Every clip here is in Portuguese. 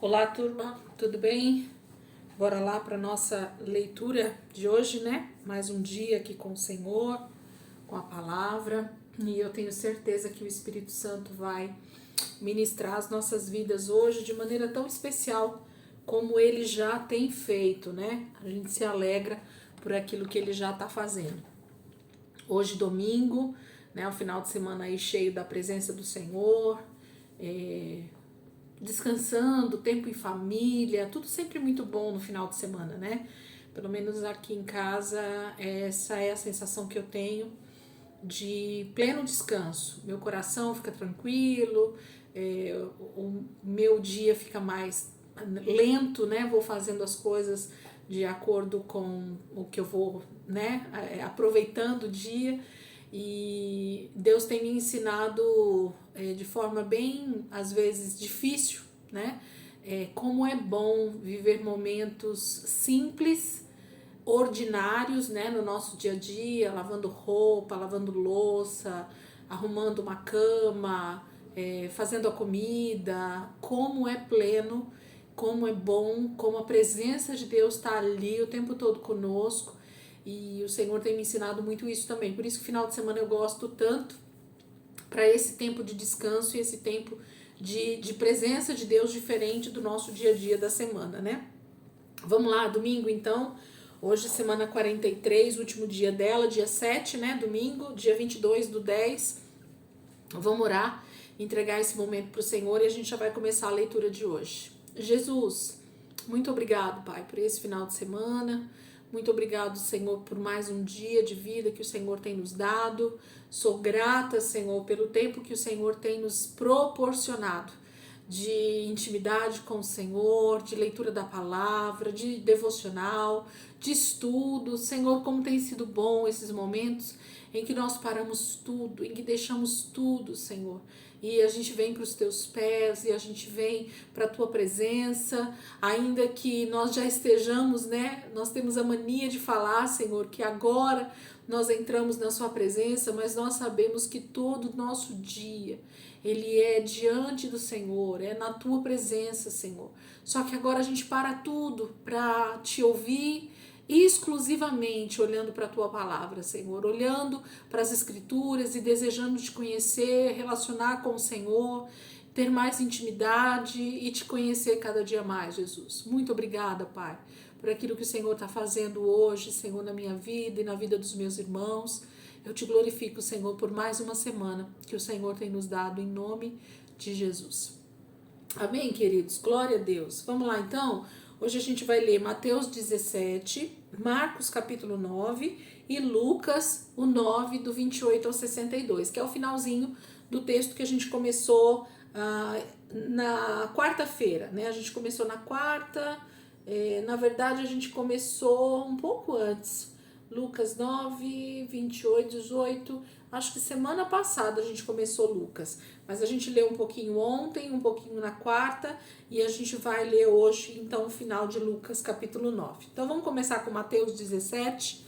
Olá, turma, tudo bem? Bora lá para nossa leitura de hoje, né? Mais um dia aqui com o Senhor, com a palavra, e eu tenho certeza que o Espírito Santo vai ministrar as nossas vidas hoje de maneira tão especial como ele já tem feito, né? A gente se alegra por aquilo que ele já está fazendo. Hoje, domingo, né? O final de semana aí cheio da presença do Senhor, descansando, tempo em família, tudo sempre muito bom no final de semana, né? Pelo menos aqui em casa, essa é a sensação que eu tenho de pleno descanso. Meu coração fica tranquilo, o meu dia fica mais lento, né? Vou fazendo as coisas de acordo com o que eu vou, né? Aproveitando o dia. E Deus tem me ensinado de forma bem, às vezes, difícil, né? Como é bom viver momentos simples, ordinários, né? No nosso dia a dia, lavando roupa, lavando louça, arrumando uma cama, fazendo a comida. Como é pleno, como é bom, como a presença de Deus está ali o tempo todo conosco. E o Senhor tem me ensinado muito isso também. Por isso que final de semana eu gosto tanto para esse tempo de descanso e esse tempo de presença de Deus diferente do nosso dia a dia da semana, né? Vamos lá, domingo então. Hoje, semana 43, último dia dela, dia 7, né? Domingo, dia 22/10. Vamos orar, entregar esse momento para o Senhor e a gente já vai começar a leitura de hoje. Jesus, muito obrigado, Pai, por esse final de semana. Muito obrigado, Senhor, por mais um dia de vida que o Senhor tem nos dado. Sou grata, Senhor, pelo tempo que o Senhor tem nos proporcionado de intimidade com o Senhor, de leitura da palavra, de devocional, de estudo. Senhor, como tem sido bom esses momentos em que nós paramos tudo, em que deixamos tudo, Senhor, e a gente vem para os teus pés, e a gente vem para a tua presença, ainda que nós já estejamos, né? Nós temos a mania de falar, Senhor, que agora nós entramos na sua presença, mas nós sabemos que todo o nosso dia, ele é diante do Senhor, é na tua presença, Senhor. Só que agora a gente para tudo para te ouvir, exclusivamente olhando para a tua palavra, Senhor, olhando para as escrituras e desejando te conhecer, relacionar com o Senhor, ter mais intimidade e te conhecer cada dia mais, Jesus. Muito obrigada, Pai, por aquilo que o Senhor está fazendo hoje, Senhor, na minha vida e na vida dos meus irmãos. Eu te glorifico, Senhor, por mais uma semana que o Senhor tem nos dado, em nome de Jesus. Amém, queridos? Glória a Deus. Vamos lá, então? Hoje a gente vai ler Mateus 17, Marcos capítulo 9 e Lucas, o 9, do 28 ao 62, que é o finalzinho do texto que a gente começou na quarta-feira, né? A gente começou na quarta, na verdade a gente começou um pouco antes, Lucas 9, 28, 18, acho que semana passada a gente começou Lucas, mas a gente leu um pouquinho ontem, um pouquinho na quarta, e a gente vai ler hoje, então, o final de Lucas capítulo 9. Então vamos começar com Mateus 17.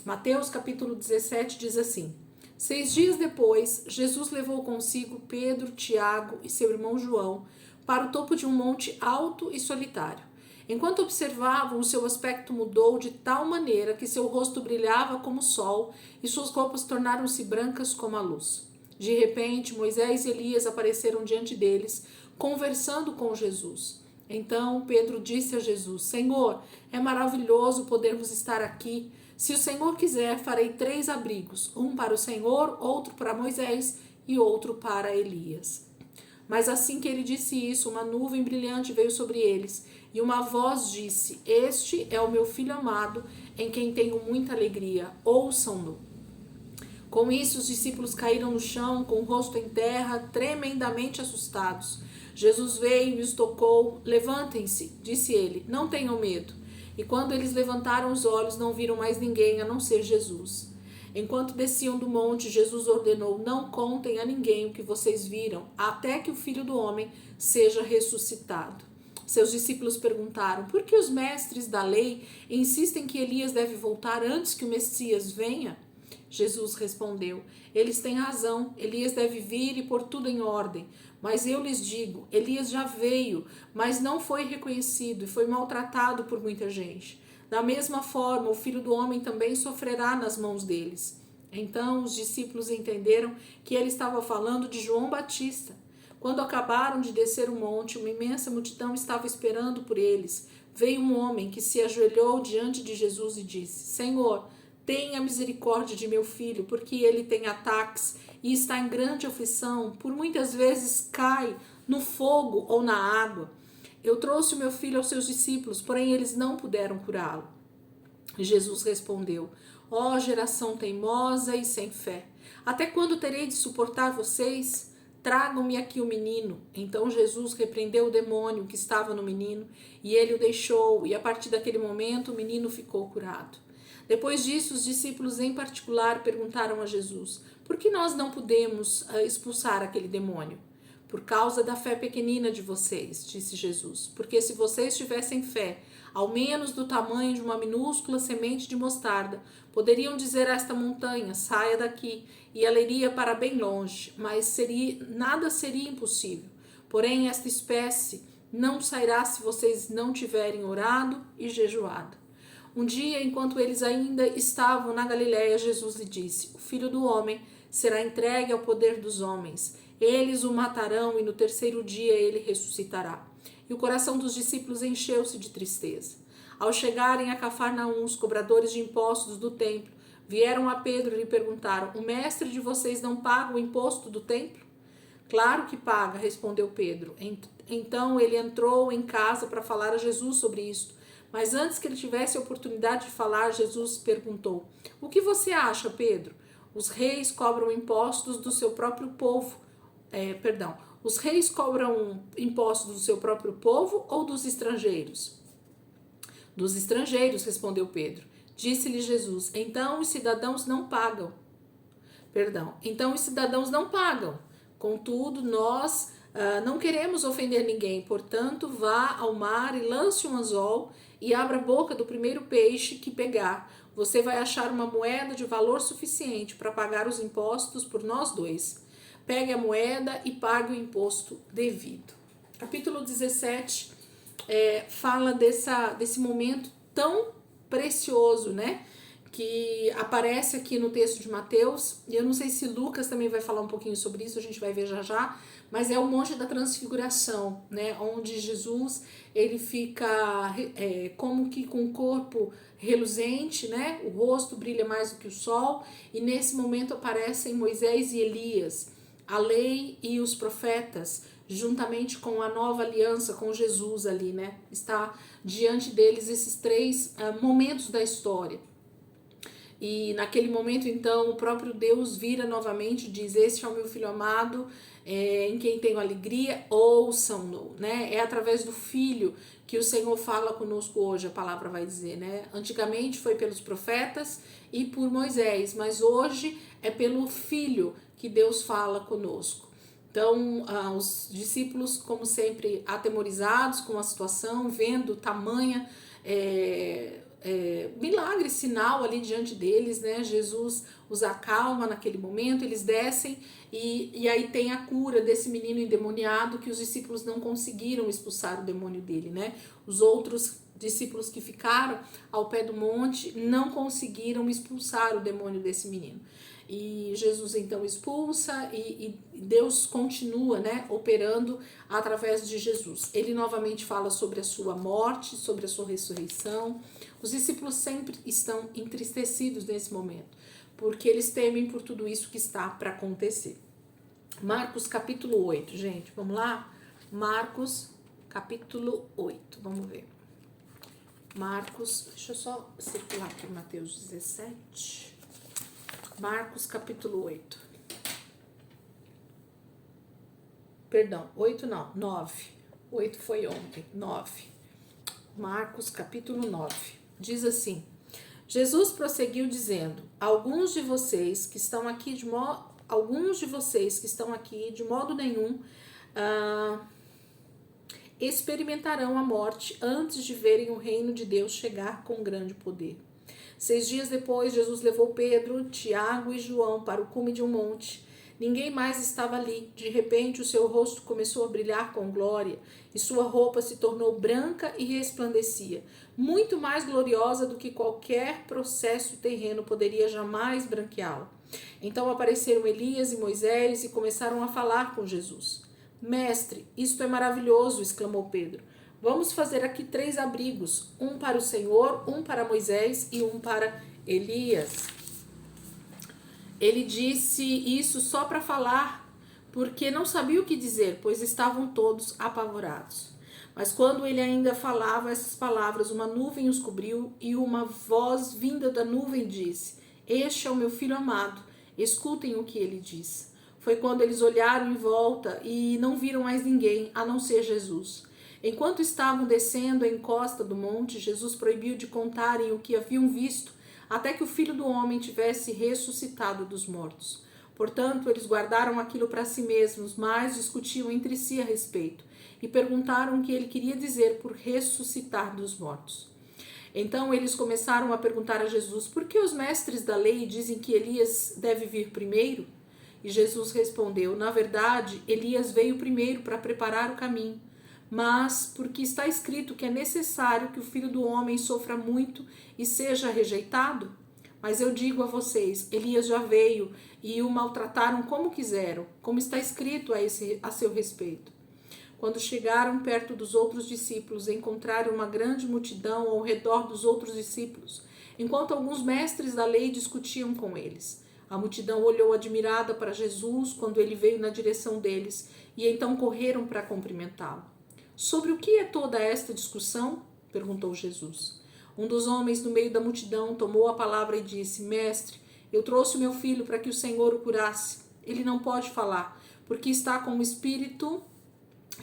Mateus capítulo 17 diz assim: 6 dias depois, Jesus levou consigo Pedro, Tiago e seu irmão João para o topo de um monte alto e solitário. Enquanto observavam, o seu aspecto mudou de tal maneira que seu rosto brilhava como o sol e suas roupas tornaram-se brancas como a luz. De repente, Moisés e Elias apareceram diante deles, conversando com Jesus. Então Pedro disse a Jesus: Senhor, é maravilhoso podermos estar aqui. Se o Senhor quiser, farei 3 abrigos, um para o Senhor, outro para Moisés e outro para Elias. Mas assim que ele disse isso, uma nuvem brilhante veio sobre eles, e uma voz disse: Este é o meu filho amado, em quem tenho muita alegria, ouçam-no. Com isso, os discípulos caíram no chão, com o rosto em terra, tremendamente assustados. Jesus veio e os tocou. Levantem-se, disse ele, não tenham medo. E quando eles levantaram os olhos, não viram mais ninguém a não ser Jesus. Enquanto desciam do monte, Jesus ordenou: não contem a ninguém o que vocês viram, até que o Filho do Homem seja ressuscitado. Seus discípulos perguntaram: por que os mestres da lei insistem que Elias deve voltar antes que o Messias venha? Jesus respondeu: eles têm razão, Elias deve vir e pôr tudo em ordem. Mas eu lhes digo, Elias já veio, mas não foi reconhecido e foi maltratado por muita gente. Da mesma forma, o Filho do Homem também sofrerá nas mãos deles. Então os discípulos entenderam que ele estava falando de João Batista. Quando acabaram de descer o monte, uma imensa multidão estava esperando por eles. Veio um homem que se ajoelhou diante de Jesus e disse: Senhor, tenha misericórdia de meu filho, porque ele tem ataques e está em grande aflição, por muitas vezes cai no fogo ou na água. Eu trouxe o meu filho aos seus discípulos, porém eles não puderam curá-lo. Jesus respondeu: Ó geração teimosa e sem fé, até quando terei de suportar vocês? Tragam-me aqui o menino. Então Jesus repreendeu o demônio que estava no menino, e ele o deixou, e a partir daquele momento o menino ficou curado. Depois disso, os discípulos em particular perguntaram a Jesus: por que nós não podemos expulsar aquele demônio? Por causa da fé pequenina de vocês, disse Jesus. Porque se vocês tivessem fé, ao menos do tamanho de uma minúscula semente de mostarda, poderiam dizer a esta montanha: saia daqui, e ela iria para bem longe, mas nada seria impossível. Porém, esta espécie não sairá se vocês não tiverem orado e jejuado. Um dia, enquanto eles ainda estavam na Galiléia, Jesus lhe disse: o Filho do Homem será entregue ao poder dos homens. Eles o matarão e no terceiro dia ele ressuscitará. E o coração dos discípulos encheu-se de tristeza. Ao chegarem a Cafarnaum, os cobradores de impostos do templo vieram a Pedro e lhe perguntaram: o mestre de vocês não paga o imposto do templo? Claro que paga, respondeu Pedro. Então ele entrou em casa para falar a Jesus sobre isto. Mas antes que ele tivesse a oportunidade de falar, Jesus perguntou: o que você acha, Pedro? Os reis cobram impostos do seu próprio povo. Os reis cobram impostos do seu próprio povo ou dos estrangeiros? Dos estrangeiros, respondeu Pedro. Disse-lhe Jesus: então os cidadãos não pagam. Contudo, nós não queremos ofender ninguém. Portanto, vá ao mar e lance um anzol e abra a boca do primeiro peixe que pegar. Você vai achar uma moeda de valor suficiente para pagar os impostos por nós dois. Pegue a moeda e pague o imposto devido. Capítulo 17 fala desse momento tão precioso, né? Que aparece aqui no texto de Mateus, e eu não sei se Lucas também vai falar um pouquinho sobre isso, a gente vai ver já já, mas é o Monte da Transfiguração, né, onde Jesus, ele fica como que com o corpo reluzente, né, o rosto brilha mais do que o sol, e nesse momento aparecem Moisés e Elias, a lei e os profetas, juntamente com a nova aliança com Jesus ali, né, está diante deles esses três momentos da história. E naquele momento, então, o próprio Deus vira novamente e diz: este é o meu filho amado, em quem tenho alegria, ouçam-no, né? É através do filho que o Senhor fala conosco hoje, a palavra vai dizer, né? Antigamente foi pelos profetas e por Moisés, mas hoje é pelo filho que Deus fala conosco. Então, os discípulos, como sempre, atemorizados com a situação, vendo tamanha milagre, sinal ali diante deles, né? Jesus os acalma naquele momento, eles descem e aí tem a cura desse menino endemoniado que os discípulos não conseguiram expulsar o demônio dele, né? Os outros discípulos que ficaram ao pé do monte não conseguiram expulsar o demônio desse menino. E Jesus então expulsa e Deus continua, né, operando através de Jesus. Ele novamente fala sobre a sua morte, sobre a sua ressurreição. Os discípulos sempre estão entristecidos nesse momento, porque eles temem por tudo isso que está para acontecer. Marcos capítulo 8, gente, vamos lá? Marcos capítulo 8, vamos ver. Marcos, deixa eu só circular aqui Mateus 17. Marcos capítulo 8. Perdão, 8 não, 9. 8 foi ontem, 9. Marcos capítulo 9. Diz assim: Jesus prosseguiu dizendo: alguns de vocês que estão aqui de modo nenhum experimentarão a morte antes de verem o reino de Deus chegar com grande poder. 6 dias depois, Jesus levou Pedro, Tiago e João para o cume de um monte. Ninguém mais estava ali. De repente, o seu rosto começou a brilhar com glória e sua roupa se tornou branca e resplandecia, muito mais gloriosa do que qualquer processo terreno poderia jamais branqueá-la. Então apareceram Elias e Moisés e começaram a falar com Jesus. Mestre, isto é maravilhoso, exclamou Pedro. Vamos fazer aqui 3 abrigos, um para o Senhor, um para Moisés e um para Elias. Ele disse isso só para falar, porque não sabia o que dizer, pois estavam todos apavorados. Mas quando ele ainda falava essas palavras, uma nuvem os cobriu e uma voz vinda da nuvem disse: Este é o meu filho amado, escutem o que ele diz. Foi quando eles olharam em volta e não viram mais ninguém, a não ser Jesus. Enquanto estavam descendo a encosta do monte, Jesus proibiu de contarem o que haviam visto, até que o Filho do Homem tivesse ressuscitado dos mortos. Portanto, eles guardaram aquilo para si mesmos, mas discutiam entre si a respeito, e perguntaram o que ele queria dizer por ressuscitar dos mortos. Então eles começaram a perguntar a Jesus: por que os mestres da lei dizem que Elias deve vir primeiro? E Jesus respondeu: na verdade, Elias veio primeiro para preparar o caminho, mas porque está escrito que é necessário que o Filho do Homem sofra muito e seja rejeitado? Mas eu digo a vocês, Elias já veio e o maltrataram como quiseram, como está escrito a seu respeito. Quando chegaram perto dos outros discípulos, encontraram uma grande multidão ao redor dos outros discípulos, enquanto alguns mestres da lei discutiam com eles. A multidão olhou admirada para Jesus quando ele veio na direção deles, e então correram para cumprimentá-lo. Sobre o que é toda esta discussão? Perguntou Jesus. Um dos homens no meio da multidão tomou a palavra e disse: Mestre, eu trouxe o meu filho para que o Senhor o curasse. Ele não pode falar, porque está com um espírito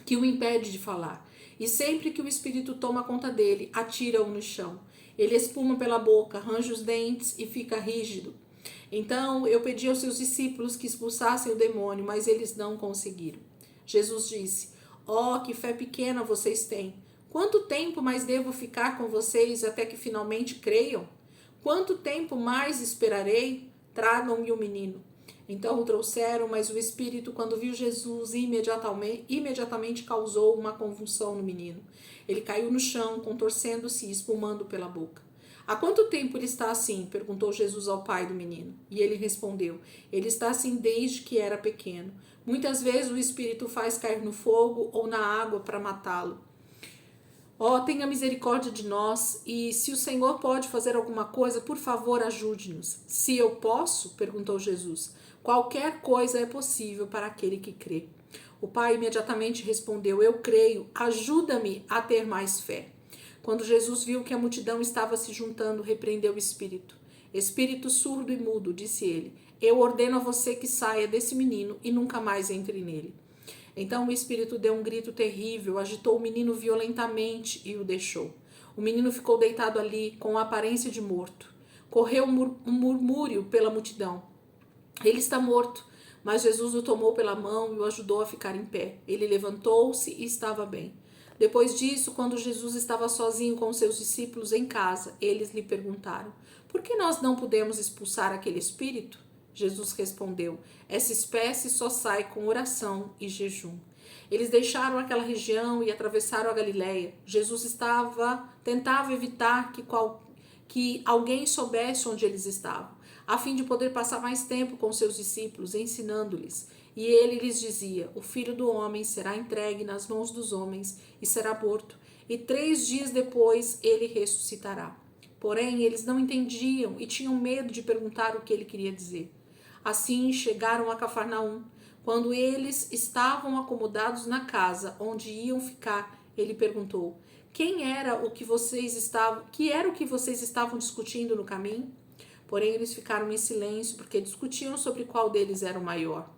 que o impede de falar. E sempre que o espírito toma conta dele, atira-o no chão. Ele espuma pela boca, arranja os dentes e fica rígido. Então eu pedi aos seus discípulos que expulsassem o demônio, mas eles não conseguiram. Jesus disse: Oh, que fé pequena vocês têm! Quanto tempo mais devo ficar com vocês até que finalmente creiam? Quanto tempo mais esperarei? Tragam-me o menino. Então o trouxeram, mas o espírito, quando viu Jesus, imediatamente causou uma convulsão no menino. Ele caiu no chão, contorcendo-se e espumando pela boca. Há quanto tempo ele está assim? Perguntou Jesus ao pai do menino. E ele respondeu: Ele está assim desde que era pequeno. Muitas vezes o espírito faz cair no fogo ou na água para matá-lo. Ó, tenha misericórdia de nós, e se o Senhor pode fazer alguma coisa, por favor, ajude-nos. Se eu posso? Perguntou Jesus. Qualquer coisa é possível para aquele que crê. O pai imediatamente respondeu: Eu creio, ajuda-me a ter mais fé. Quando Jesus viu que a multidão estava se juntando, repreendeu o espírito. Espírito surdo e mudo, disse ele, eu ordeno a você que saia desse menino e nunca mais entre nele. Então o espírito deu um grito terrível, agitou o menino violentamente e o deixou. O menino ficou deitado ali, com a aparência de morto. Correu um murmúrio pela multidão. Ele está morto. Mas Jesus o tomou pela mão e o ajudou a ficar em pé. Ele levantou-se e estava bem. Depois disso, quando Jesus estava sozinho com seus discípulos em casa, eles lhe perguntaram: por que nós não pudemos expulsar aquele espírito? Jesus respondeu: essa espécie só sai com oração e jejum. Eles deixaram aquela região e atravessaram a Galileia. Jesus tentava evitar que alguém soubesse onde eles estavam, a fim de poder passar mais tempo com seus discípulos, ensinando-lhes. E ele lhes dizia: o Filho do Homem será entregue nas mãos dos homens e será morto, e 3 dias depois ele ressuscitará. Porém, eles não entendiam e tinham medo de perguntar o que ele queria dizer. Assim chegaram a Cafarnaum. Quando eles estavam acomodados na casa onde iam ficar, ele perguntou: que era o que vocês estavam discutindo no caminho? Porém, eles ficaram em silêncio, porque discutiam sobre qual deles era o maior.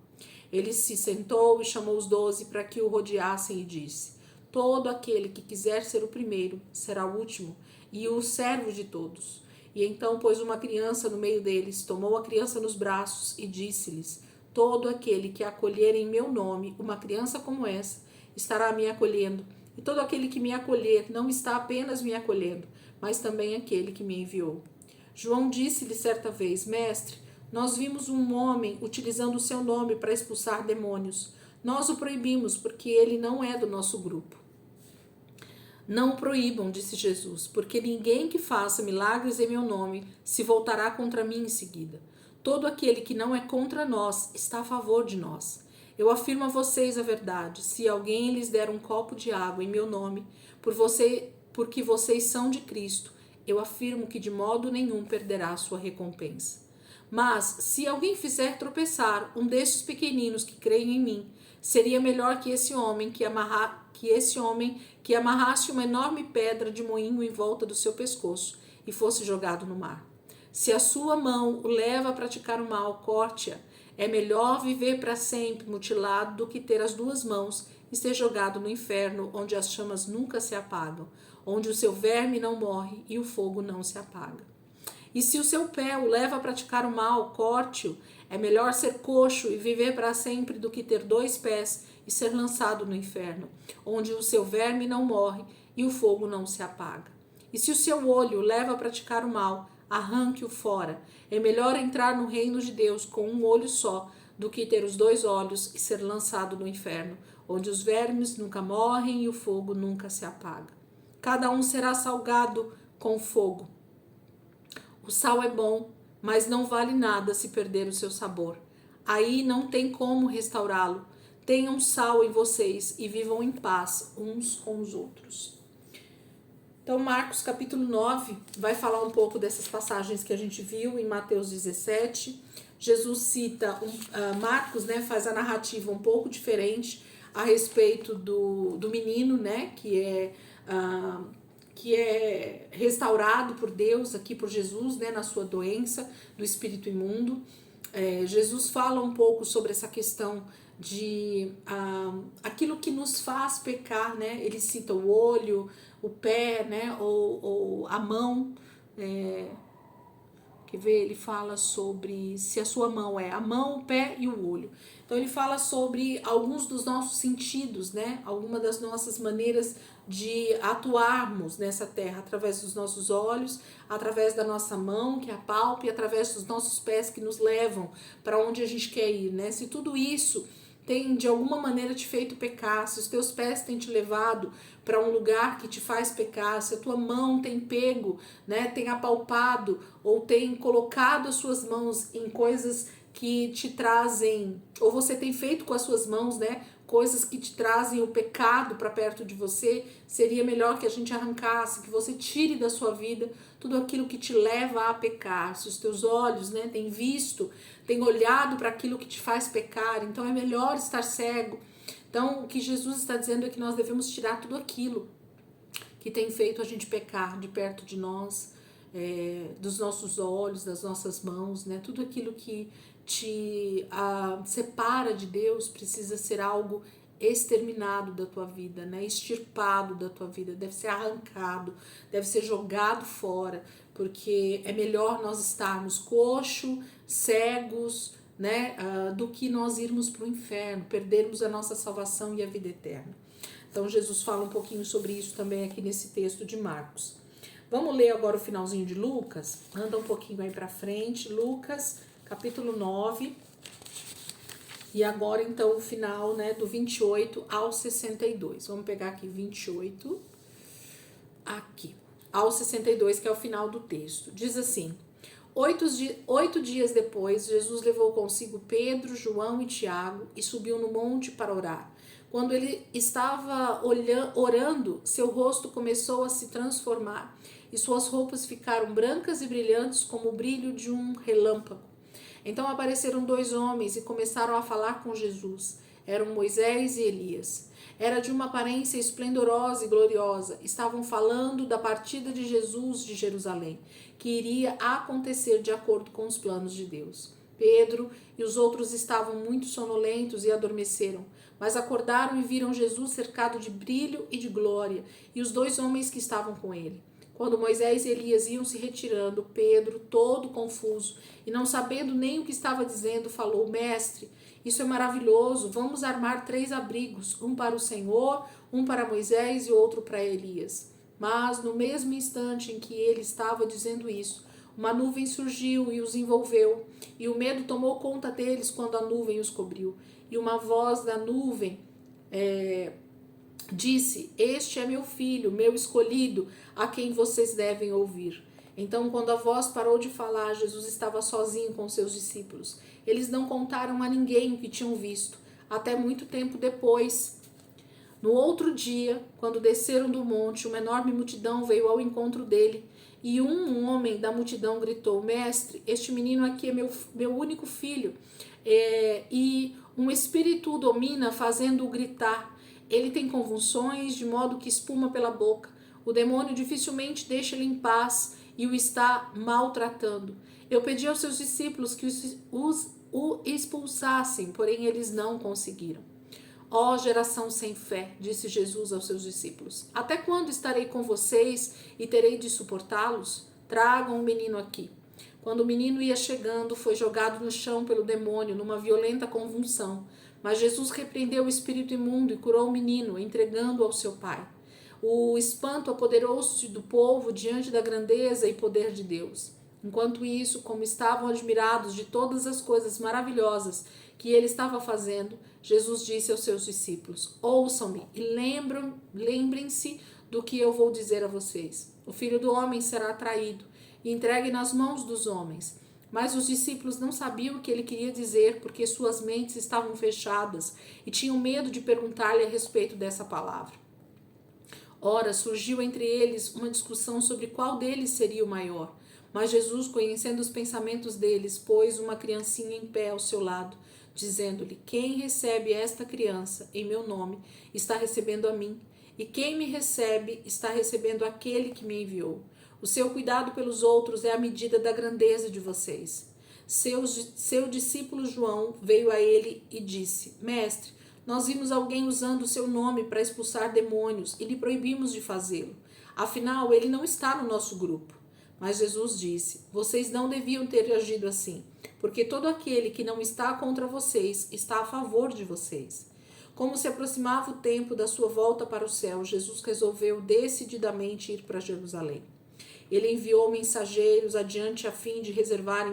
Ele se sentou e chamou os 12 para que o rodeassem e disse: todo aquele que quiser ser o primeiro será o último e o servo de todos. E então pôs uma criança no meio deles, tomou a criança nos braços e disse-lhes: todo aquele que acolher em meu nome uma criança como essa, estará me acolhendo. E todo aquele que me acolher não está apenas me acolhendo, mas também aquele que me enviou. João disse-lhe certa vez: Mestre, nós vimos um homem utilizando o seu nome para expulsar demônios. Nós o proibimos porque ele não é do nosso grupo. Não o proíbam, disse Jesus, porque ninguém que faça milagres em meu nome se voltará contra mim em seguida. Todo aquele que não é contra nós está a favor de nós. Eu afirmo a vocês a verdade: se alguém lhes der um copo de água em meu nome, porque vocês são de Cristo, eu afirmo que de modo nenhum perderá a sua recompensa. Mas, se alguém fizer tropeçar um desses pequeninos que creem em mim, seria melhor que esse homem que amarrasse uma enorme pedra de moinho em volta do seu pescoço e fosse jogado no mar. Se a sua mão o leva a praticar o mal, corte-a. É melhor viver para sempre mutilado do que ter as duas mãos e ser jogado no inferno, onde as chamas nunca se apagam, onde o seu verme não morre e o fogo não se apaga. E se o seu pé o leva a praticar o mal, corte-o. É melhor ser coxo e viver para sempre do que ter 2 pés e ser lançado no inferno, onde o seu verme não morre e o fogo não se apaga. E se o seu olho o leva a praticar o mal, arranque-o fora. É melhor entrar no reino de Deus com um olho só do que ter os 2 olhos e ser lançado no inferno, onde os vermes nunca morrem e o fogo nunca se apaga. Cada um será salgado com fogo. O sal é bom, mas não vale nada se perder o seu sabor. Aí não tem como restaurá-lo. Tenham sal em vocês e vivam em paz uns com os outros. Então, Marcos capítulo 9 vai falar um pouco dessas passagens que a gente viu em Mateus 17. Jesus cita, Marcos, né, faz a narrativa um pouco diferente a respeito do menino, né, que é restaurado por Deus, aqui por Jesus, né, na sua doença do espírito imundo. Jesus fala um pouco sobre essa questão de aquilo que nos faz pecar, né? Ele cita o olho, o pé, né? ou a mão. Quer ver? Ele fala sobre se a sua mão é a mão, o pé e o olho. Então ele fala sobre alguns dos nossos sentidos, né? Alguma das nossas maneiras de atuarmos nessa terra, através dos nossos olhos, através da nossa mão, que é a pálpebra, e através dos nossos pés que nos levam para onde a gente quer ir, né? Se tudo isso tem de alguma maneira te feito pecar, se os teus pés têm te levado para um lugar que te faz pecar, se a tua mão tem pego, né, tem apalpado ou tem colocado as suas mãos em coisas que te trazem, ou você tem feito com as suas mãos, né, coisas que te trazem o pecado para perto de você, seria melhor que a gente arrancasse, que você tire da sua vida tudo aquilo que te leva a pecar. Se os teus olhos, né, têm visto, têm olhado para aquilo que te faz pecar, então é melhor estar cego. Então, o que Jesus está dizendo é que nós devemos tirar tudo aquilo que tem feito a gente pecar de perto de nós, dos nossos olhos, das nossas mãos, né? Tudo aquilo que te separa de Deus precisa ser algo exterminado da tua vida, né? Extirpado da tua vida, deve ser arrancado, deve ser jogado fora, porque é melhor nós estarmos coxo, cegos, né? Do que nós irmos para o inferno, perdermos a nossa salvação e a vida eterna. Então Jesus fala um pouquinho sobre isso também aqui nesse texto de Marcos. Vamos ler agora o finalzinho de Lucas, anda um pouquinho aí para frente, Lucas capítulo 9, e agora então o final, né, do 28 ao 62. Vamos pegar aqui 28, aqui, ao 62, que é o final do texto. Diz assim: 8 dias depois, Jesus levou consigo Pedro, João e Tiago e subiu no monte para orar. Quando ele estava orando, seu rosto começou a se transformar e suas roupas ficaram brancas e brilhantes como o brilho de um relâmpago. Então apareceram 2 homens e começaram a falar com Jesus. Eram Moisés e Elias. Era de uma aparência esplendorosa e gloriosa. Estavam falando da partida de Jesus de Jerusalém, que iria acontecer de acordo com os planos de Deus. Pedro e os outros estavam muito sonolentos e adormeceram, mas acordaram e viram Jesus cercado de brilho e de glória, e os 2 homens que estavam com ele. Quando Moisés e Elias iam se retirando, Pedro, todo confuso e não sabendo nem o que estava dizendo, falou: Mestre, isso é maravilhoso, vamos armar 3 abrigos, um para o Senhor, um para Moisés e outro para Elias. Mas no mesmo instante em que ele estava dizendo isso, Uma nuvem surgiu e os envolveu, e o medo tomou conta deles quando a nuvem os cobriu. E uma voz da nuvem disse: Este é meu filho, meu escolhido, a quem vocês devem ouvir. Então, quando a voz parou de falar, Jesus estava sozinho com seus discípulos. Eles não contaram a ninguém o que tinham visto, até muito tempo depois. No outro dia, quando desceram do monte, uma enorme multidão veio ao encontro dele. E um homem da multidão gritou: Mestre, este menino aqui é meu único filho. E um espírito o domina, fazendo-o gritar. Ele tem convulsões, de modo que espuma pela boca. O demônio dificilmente deixa ele em paz e o está maltratando. Eu pedi aos seus discípulos que o expulsassem, porém eles não conseguiram. Ó geração sem fé, disse Jesus aos seus discípulos, até quando estarei com vocês e terei de suportá-los? Tragam o menino aqui. Quando o menino ia chegando, foi jogado no chão pelo demônio, numa violenta convulsão. Mas Jesus repreendeu o espírito imundo e curou o menino, entregando-o ao seu pai. O espanto apoderou-se do povo diante da grandeza e poder de Deus. Enquanto isso, como estavam admirados de todas as coisas maravilhosas que ele estava fazendo, Jesus disse aos seus discípulos: Ouçam-me e lembrem-se do que eu vou dizer a vocês. O Filho do Homem será traído e entregue nas mãos dos homens. Mas os discípulos não sabiam o que ele queria dizer, porque suas mentes estavam fechadas e tinham medo de perguntar-lhe a respeito dessa palavra. Ora, surgiu entre eles uma discussão sobre qual deles seria o maior. Mas Jesus, conhecendo os pensamentos deles, pôs uma criancinha em pé ao seu lado, dizendo-lhe: Quem recebe esta criança em meu nome está recebendo a mim, e quem me recebe está recebendo aquele que me enviou. O seu cuidado pelos outros é a medida da grandeza de vocês. Seu discípulo João veio a ele e disse: Mestre, nós vimos alguém usando o seu nome para expulsar demônios e lhe proibimos de fazê-lo. Afinal, ele não está no nosso grupo. Mas Jesus disse: Vocês não deviam ter agido assim, porque todo aquele que não está contra vocês está a favor de vocês. Como se aproximava o tempo da sua volta para o céu, Jesus resolveu decididamente ir para Jerusalém. Ele enviou mensageiros adiante a fim de reservarem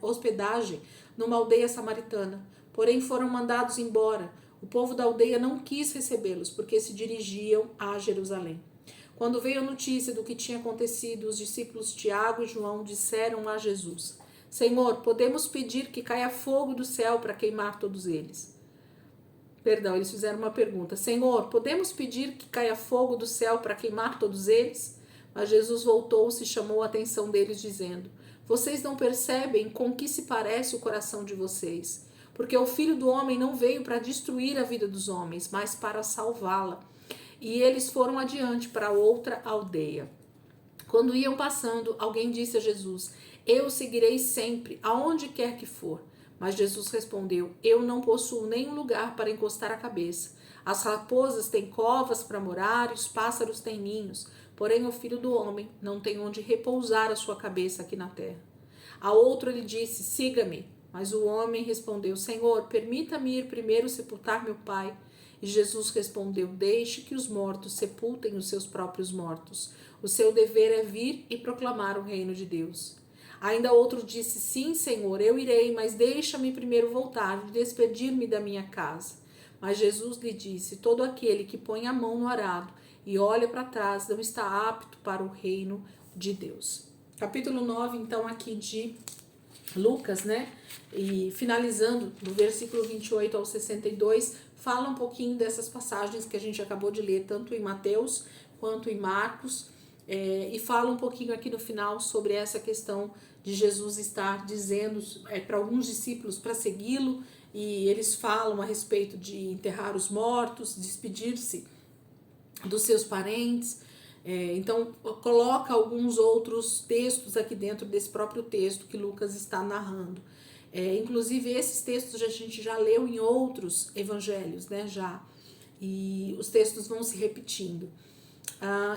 hospedagem numa aldeia samaritana. Porém foram mandados embora. O povo da aldeia não quis recebê-los, porque se dirigiam a Jerusalém. Quando veio a notícia do que tinha acontecido, os discípulos Tiago e João disseram a Jesus: Senhor, podemos pedir que caia fogo do céu para queimar todos eles? Eles fizeram uma pergunta: Senhor, podemos pedir que caia fogo do céu para queimar todos eles? Mas Jesus voltou-se e chamou a atenção deles, dizendo: Vocês não percebem com que se parece o coração de vocês? Porque o Filho do Homem não veio para destruir a vida dos homens, mas para salvá-la. E eles foram adiante para outra aldeia. Quando iam passando, alguém disse a Jesus: Eu o seguirei sempre, aonde quer que for. Mas Jesus respondeu: Eu não possuo nenhum lugar para encostar a cabeça. As raposas têm covas para morar e os pássaros têm ninhos. Porém, o Filho do Homem não tem onde repousar a sua cabeça aqui na terra. A outro ele disse: Siga-me. Mas o homem respondeu: Senhor, permita-me ir primeiro sepultar meu pai. E Jesus respondeu: Deixe que os mortos sepultem os seus próprios mortos. O seu dever é vir e proclamar o reino de Deus. Ainda outro disse: Sim, Senhor, eu irei, mas deixa-me primeiro voltar e despedir-me da minha casa. Mas Jesus lhe disse: Todo aquele que põe a mão no arado e olha para trás não está apto para o reino de Deus. Capítulo 9, então, aqui de Lucas, né? E finalizando do versículo 28 ao 62, fala um pouquinho dessas passagens que a gente acabou de ler, tanto em Mateus quanto em Marcos, e fala um pouquinho aqui no final sobre essa questão de Jesus estar dizendo para alguns discípulos para segui-lo, e eles falam a respeito de enterrar os mortos, despedir-se dos seus parentes. Então coloca alguns outros textos aqui dentro desse próprio texto que Lucas está narrando. Inclusive esses textos a gente já leu em outros evangelhos, né, e os textos vão se repetindo.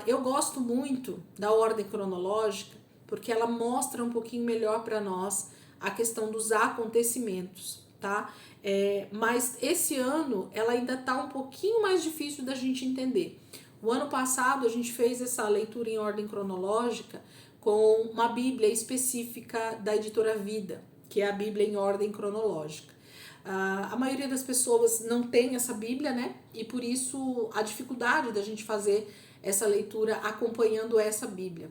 Eu gosto muito da ordem cronológica porque ela mostra um pouquinho melhor para nós a questão dos acontecimentos, tá? Mas esse ano ela ainda está um pouquinho mais difícil da gente entender. O ano passado a gente fez essa leitura em ordem cronológica com uma Bíblia específica da Editora Vida, que é a Bíblia em ordem cronológica. A maioria das pessoas não tem essa Bíblia, né? E por isso a dificuldade da gente fazer essa leitura acompanhando essa Bíblia.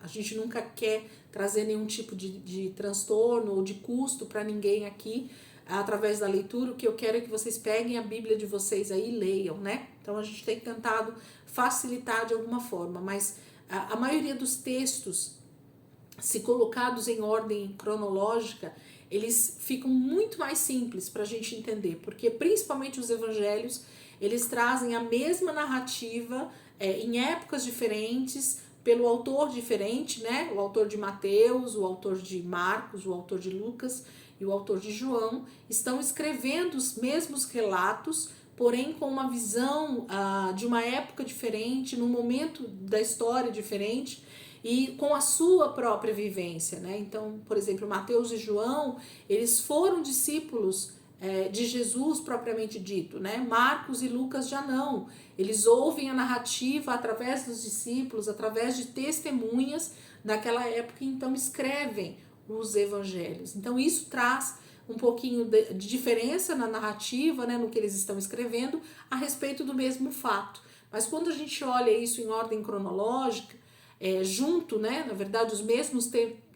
A gente nunca quer trazer nenhum tipo de transtorno ou de custo para ninguém aqui através da leitura. O que eu quero é que vocês peguem a Bíblia de vocês aí e leiam, né? Então a gente tem tentado facilitar de alguma forma, mas a maioria dos textos, se colocados em ordem cronológica, eles ficam muito mais simples para a gente entender, porque principalmente os evangelhos, eles trazem a mesma narrativa em épocas diferentes, pelo autor diferente, né? O autor de Mateus, o autor de Marcos, o autor de Lucas e o autor de João estão escrevendo os mesmos relatos, porém com uma visão de uma época diferente, num momento da história diferente, e com a sua própria vivência, né? Então, por exemplo, Mateus e João, eles foram discípulos de Jesus propriamente dito, né? Marcos e Lucas já não. Eles ouvem a narrativa através dos discípulos, através de testemunhas daquela época, e então escrevem os evangelhos. Então, isso traz um pouquinho de diferença na narrativa, né, no que eles estão escrevendo a respeito do mesmo fato. Mas quando a gente olha isso em ordem cronológica, junto, né? Na verdade, os mesmos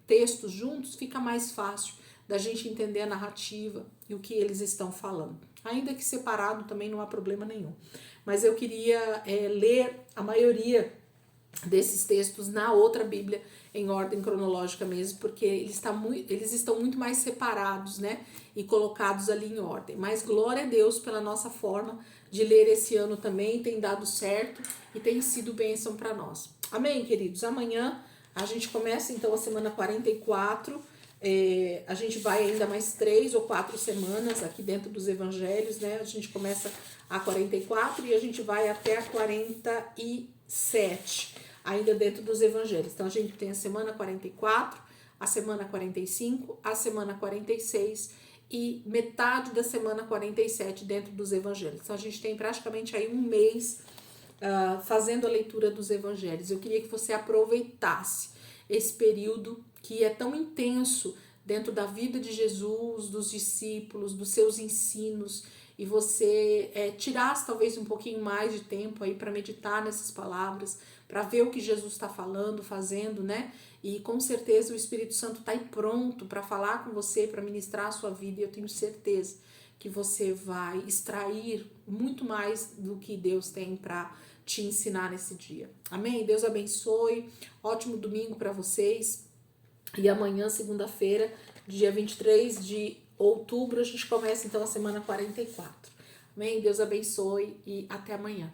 textos juntos, fica mais fácil da gente entender a narrativa e o que eles estão falando. Ainda que separado também não há problema nenhum. Mas eu queria ler a maioria desses textos na outra Bíblia em ordem cronológica mesmo, porque eles estão muito mais separados, né? E colocados ali em ordem. Mas glória a Deus pela nossa forma de ler esse ano também, tem dado certo e tem sido bênção para nós. Amém, queridos? Amanhã a gente começa então a semana 44. A gente vai ainda mais 3 ou 4 semanas aqui dentro dos evangelhos, né? A gente começa a 44 e a gente vai até a 47, ainda dentro dos evangelhos. Então a gente tem a semana 44, a semana 45, a semana 46 e metade da semana 47 dentro dos evangelhos. Então a gente tem praticamente aí um mês fazendo a leitura dos evangelhos. Eu queria que você aproveitasse esse período que é tão intenso dentro da vida de Jesus, dos discípulos, dos seus ensinos, e você tirasse talvez um pouquinho mais de tempo aí para meditar nessas palavras, para ver o que Jesus está falando, fazendo, né? E com certeza o Espírito Santo está aí pronto para falar com você, para ministrar a sua vida, e eu tenho certeza que você vai extrair muito mais do que Deus tem para te ensinar nesse dia. Amém? Deus abençoe. Ótimo domingo para vocês. E amanhã, segunda-feira, dia 23 de outubro, a gente começa então a semana 44. Amém? Deus abençoe e até amanhã.